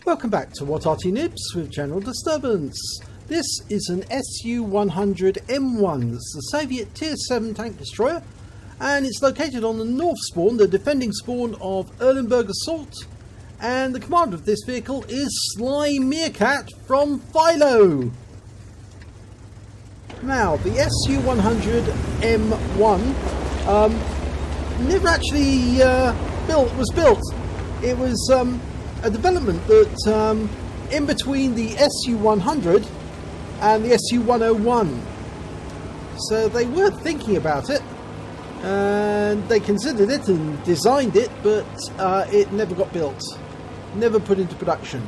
Welcome back to What Arty Noobs with General Disturbance. This is an SU-100M1. It's the Soviet Tier 7 tank destroyer, and it's located on the north spawn, the defending spawn of Erlenberg Assault, and the commander of this vehicle is SlyMeerkat from Philo. Now, the SU-100M1 never actually was built. It was a development that in between the SU-100 and the SU-101. So they were thinking about it, and they considered it and designed it, but it never got built, never put into production.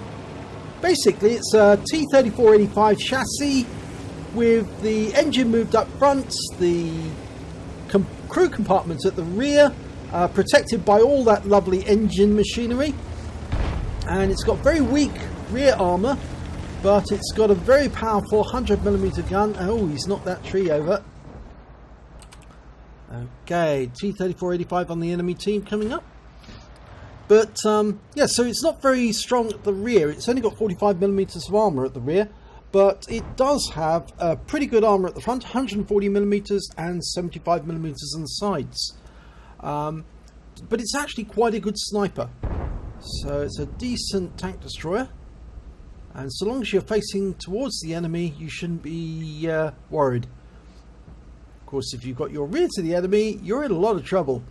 Basically, it's a T-3485 chassis with the engine moved up front, the crew compartments at the rear, protected by all that lovely engine machinery. And it's got very weak rear armour, but it's got a very powerful 100mm gun. Oh, he's knocked that tree over. Okay, T-3485 on the enemy team coming up. But, yeah, so it's not very strong at the rear. It's only got 45mm of armour at the rear, but it does have a pretty good armour at the front, 140mm and 75mm on the sides. But it's actually quite a good sniper. So it's a decent tank destroyer, and so long as you're facing towards the enemy, you shouldn't be worried. Of course, if you've got your rear to the enemy, you're in a lot of trouble.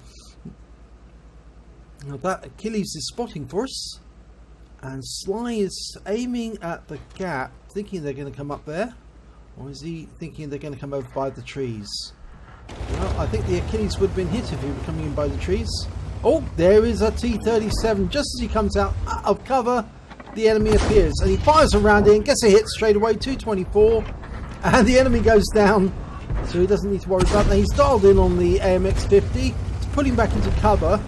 Now that Achilles is spotting for us, and Sly is aiming at the gap, thinking they're going to come up there, or is he thinking they're going to come over by the trees? Well, I think the Achilles would have been hit if he were coming in by the trees. Oh, there is a T-37. Just as he comes out of cover, the enemy appears, and he fires around it and gets a hit straight away. 224, and the enemy goes down, so he doesn't need to worry about that. He's dialed in on the AMX-50 to put him back into cover.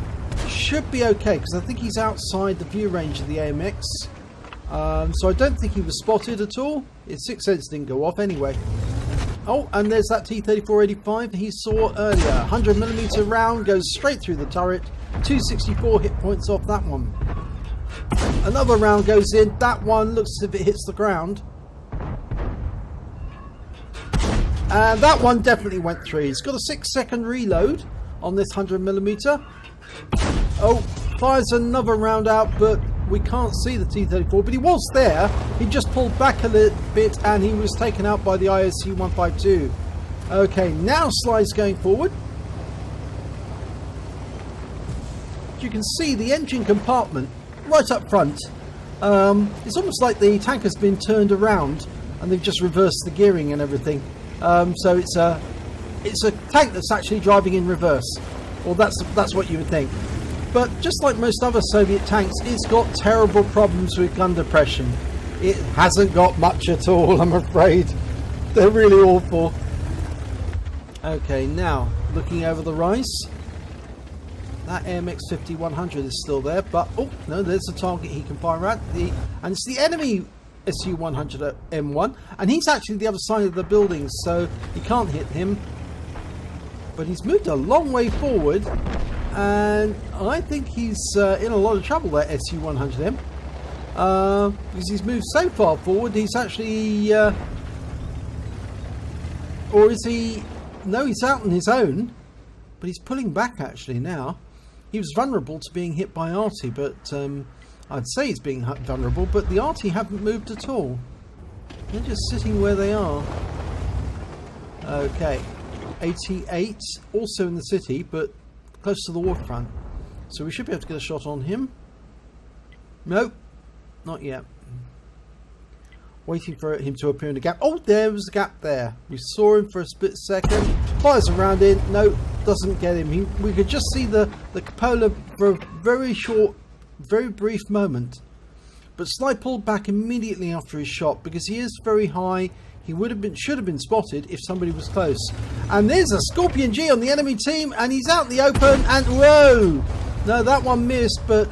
Should be okay, because I think he's outside the view range of the AMX, so I don't think he was spotted at all. His sixth sense didn't go off anyway. Oh, and there's that T-3485 he saw earlier. 100mm round goes straight through the turret. 264 hit points off that one. Another round goes in. That one looks as if it hits the ground. And that one definitely went through. It's got a 6-second reload on this 100mm. Oh, fires another round out, but we can't see the T-34, but he was there. He just pulled back a little bit and he was taken out by the ISU-152. Okay, now Sly's going forward. You can see the engine compartment right up front. It's almost like the tank has been turned around and they've just reversed the gearing and everything. So it's a tank that's actually driving in reverse. Well, that's what you would think. But just like most other Soviet tanks, it's got terrible problems with gun depression. It hasn't got much at all, I'm afraid. They're really awful. Okay, now looking over the rise. That AMX-50-100 is still there, but oh no, there's a target he can fire at. And it's the enemy SU-100M1, and he's actually the other side of the building, so you can't hit him. But he's moved a long way forward, and I think he's in a lot of trouble, that SU-100M, because he's moved so far forward. He's actually, or is he? No, he's out on his own, but he's pulling back actually now. He was vulnerable to being hit by Arty, but I'd say he's being vulnerable, but the Arty haven't moved at all. They're just sitting where they are. Okay, 88, also in the city, but close to the waterfront. So we should be able to get a shot on him. Nope, not yet. Waiting for him to appear in the gap. Oh, there was a gap there. We saw him for a split second. Fires around in. No, doesn't get him. We could just see the cupola for a very short, very brief moment. But Sly pulled back immediately after his shot because he is very high. He should have been spotted if somebody was close. And there's a Scorpion G on the enemy team, and he's out in the open. And whoa! No, that one missed, but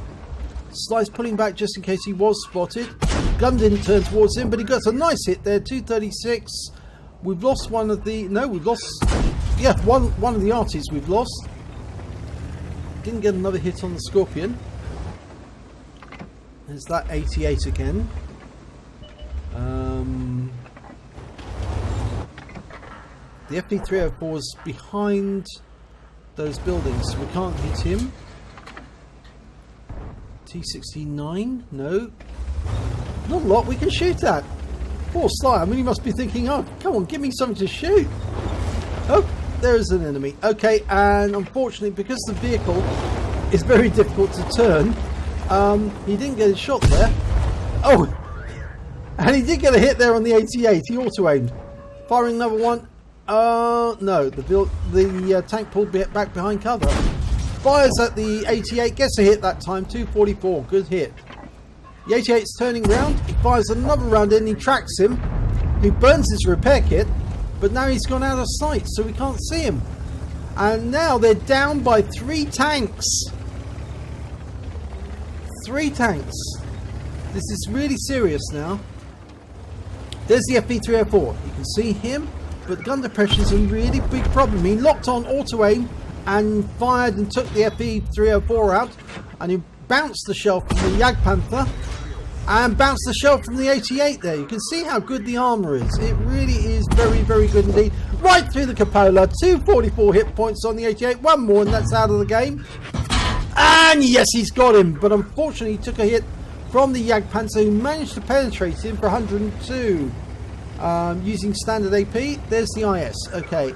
Sly's pulling back just in case he was spotted. Gun didn't turn towards him, but he got a nice hit there. 236. We've lost one of the. No, we've lost. Yeah, one of the Arties we've lost. Didn't get another hit on the Scorpion. There's that 88 again. The FP304 is behind those buildings, so we can't hit him. T69, no. Not a lot we can shoot at. Poor Sly, I mean, he must be thinking, oh, come on, give me something to shoot. Oh, there's an enemy. Okay, and unfortunately, because the vehicle is very difficult to turn, he didn't get a shot there. Oh, and he did get a hit there on the 88. He auto-aimed. Firing another one. No, the tank pulled back behind cover. Fires at the 88, gets a hit that time, 244, good hit. The 88's turning round, he fires another round in, he tracks him, he burns his repair kit, but now he's gone out of sight, so we can't see him. And now they're down by 3 tanks. 3 tanks. This is really serious now. There's the FP304, you can see him, but gun depression is a really big problem. He locked on auto-aim and fired and took the FP304 out, and he bounced the shell from the Jagdpanther and bounced the shell from the 88 there. You can see how good the armour is. It really is very, very good indeed. Right through the cupola, 244 hit points on the 88, one more and that's out of the game. And yes, he's got him, but unfortunately he took a hit from the Jagdpanther, who managed to penetrate him for 102. Using standard AP. There's the IS. Okay,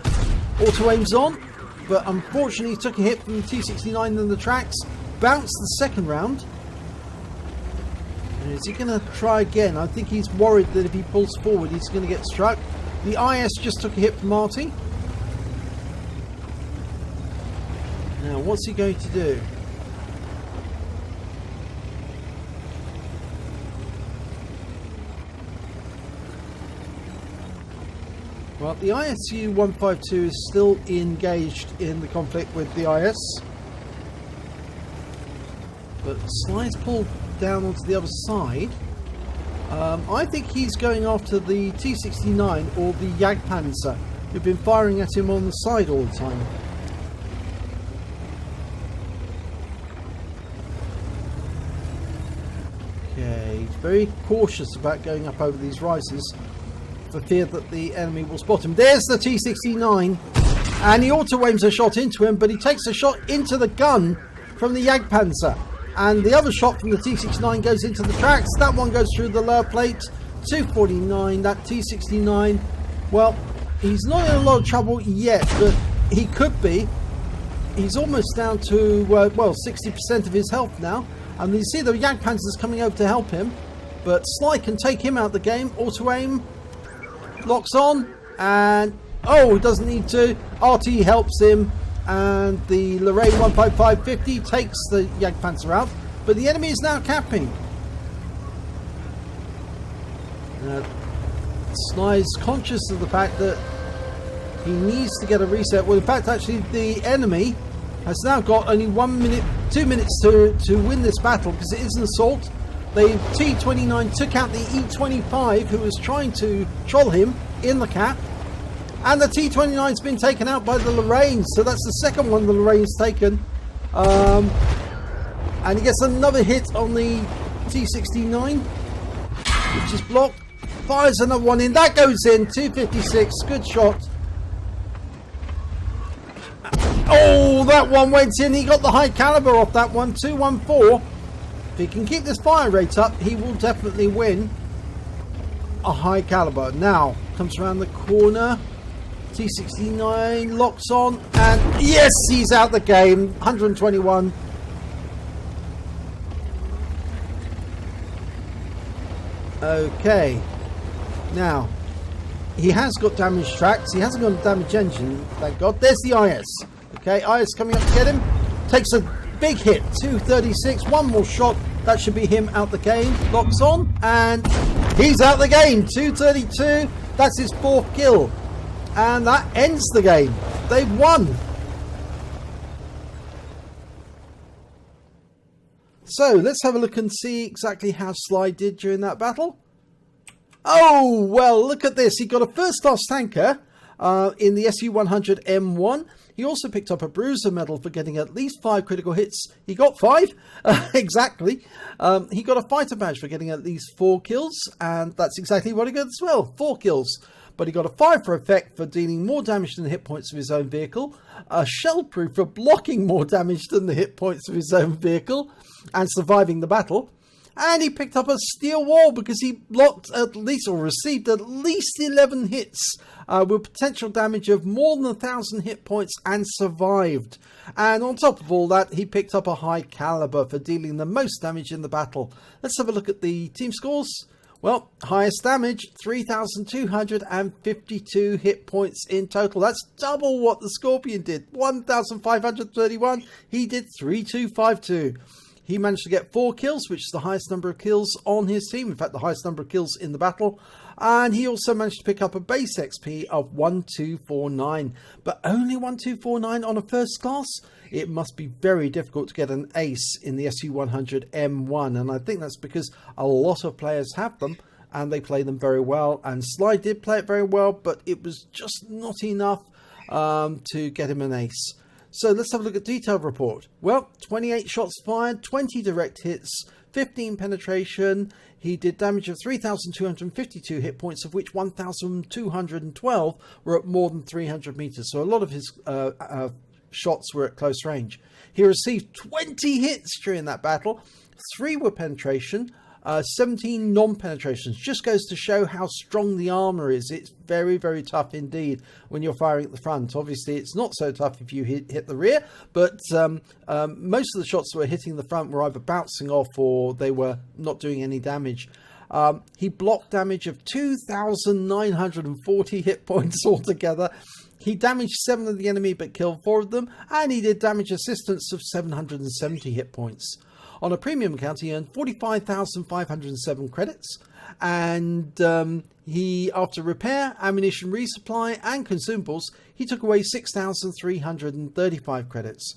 auto aim's on, but unfortunately he took a hit from the T69 in the tracks. Bounced the second round. And is he going to try again? I think he's worried that if he pulls forward he's going to get struck. The IS just took a hit from Arty. Now what's he going to do? Well, the SU-152 is still engaged in the conflict with the IS. But Sly's pulled down onto the other side. I think he's going after the T69 or the Jagdpanzer, who've been firing at him on the side all the time. Okay, he's very cautious about going up over these rises, for fear that the enemy will spot him. There's the T69, and he auto-aims a shot into him, but he takes a shot into the gun from the Jagdpanzer, and the other shot from the T69 goes into the tracks. That one goes through the lower plate. 249. That T69, well, he's not in a lot of trouble yet, but he could be. He's almost down to well, 60% of his health now, and you see the Jagdpanzer's coming over to help him, but Sly can take him out of the game. Auto-aim, locks on, and oh, he doesn't need to. Arty helps him, and the Lorraine 15550 takes the Jagdpanzer out, but the enemy is now capping. Sly's conscious of the fact that he needs to get a reset. Well, in fact, actually, the enemy has now got only 1 minute, 2 minutes to win this battle, because it is an assault. The T29 took out the E25, who was trying to troll him in the cap, and the T29's been taken out by the Lorraine, so that's the second one the Lorraine's taken. And he gets another hit on the T69, which is blocked. Fires another one in, that goes in. 256, good shot. Oh, that one went in. He got the high caliber off that one. 214. If he can keep this fire rate up, he will definitely win a high caliber. Now comes around the corner. T69 locks on, and yes, he's out the game. 121. Okay, now he has got damaged tracks. He hasn't got a damaged engine, thank God. There's the IS. Okay, IS coming up to get him. Takes a big hit. 236. One more shot. That should be him out the game. Locks on, and he's out the game. 232. That's his 4th kill, and that ends the game. They've won. So let's have a look and see exactly how Sly did during that battle. Oh, well, look at this. He got a first class tanker, In the SU-100M1, he also picked up a bruiser medal for getting at least 5 critical hits. He got 5, exactly. He got a fighter badge for getting at least 4 kills, and that's exactly what he got as well, 4 kills. But he got a 5 for effect for dealing more damage than the hit points of his own vehicle, a shell proof for blocking more damage than the hit points of his own vehicle, and surviving the battle. And he picked up a steel wall because he blocked at least, or received at least 11 hits with potential damage of more than 1,000 hit points and survived. And on top of all that, he picked up a high caliber for dealing the most damage in the battle. Let's have a look at the team scores. Well, highest damage, 3,252 hit points in total. That's double what the Scorpion did, 1,531. He did 3,252. He managed to get 4 kills, which is the highest number of kills on his team. In fact, the highest number of kills in the battle. And he also managed to pick up a base XP of 1249. But only 1249 on a first class? It must be very difficult to get an ace in the SU-100M1. And I think that's because a lot of players have them and they play them very well. And Sly did play it very well, but it was just not enough to get him an ace. So let's have a look at detailed report. Well, 28 shots fired, 20 direct hits, 15 penetration. He did damage of 3,252 hit points, of which 1,212 were at more than 300 meters. So a lot of his shots were at close range. He received 20 hits during that battle. 3 were penetration, 17 non-penetrations. Just goes to show how strong the armor is. It's very, very tough indeed when you're firing at the front. Obviously, it's not so tough if you hit the rear, but most of the shots that were hitting the front were either bouncing off or they were not doing any damage. He blocked damage of 2,940 hit points altogether. He damaged 7 of the enemy but killed 4 of them, and he did damage assistance of 770 hit points. On a premium account, he earned 45,507 credits, and he, after repair, ammunition resupply, and consumables, he took away 6,335 credits.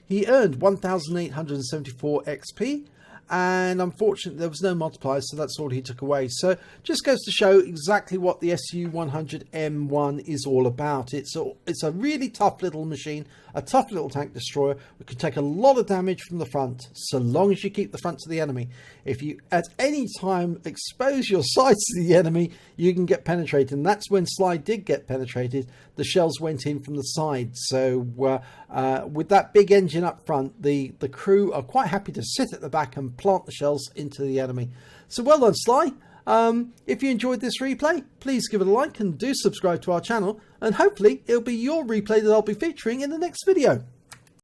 He earned 1,874 XP, and unfortunately there was no multiplier, so that's all he took away. So just goes to show exactly what the SU-100M1 is all about. It's a really tough little machine, a tough little tank destroyer. It can take a lot of damage from the front, so long as you keep the front to the enemy. If you at any time expose your sights to the enemy, you can get penetrated, and that's when Sly did get penetrated. The shells went in from the side. So with that big engine up front, the crew are quite happy to sit at the back and plant the shells into the enemy. So well done, Sly. If you enjoyed this replay, please give it a like and do subscribe to our channel, and hopefully it'll be your replay that I'll be featuring in the next video.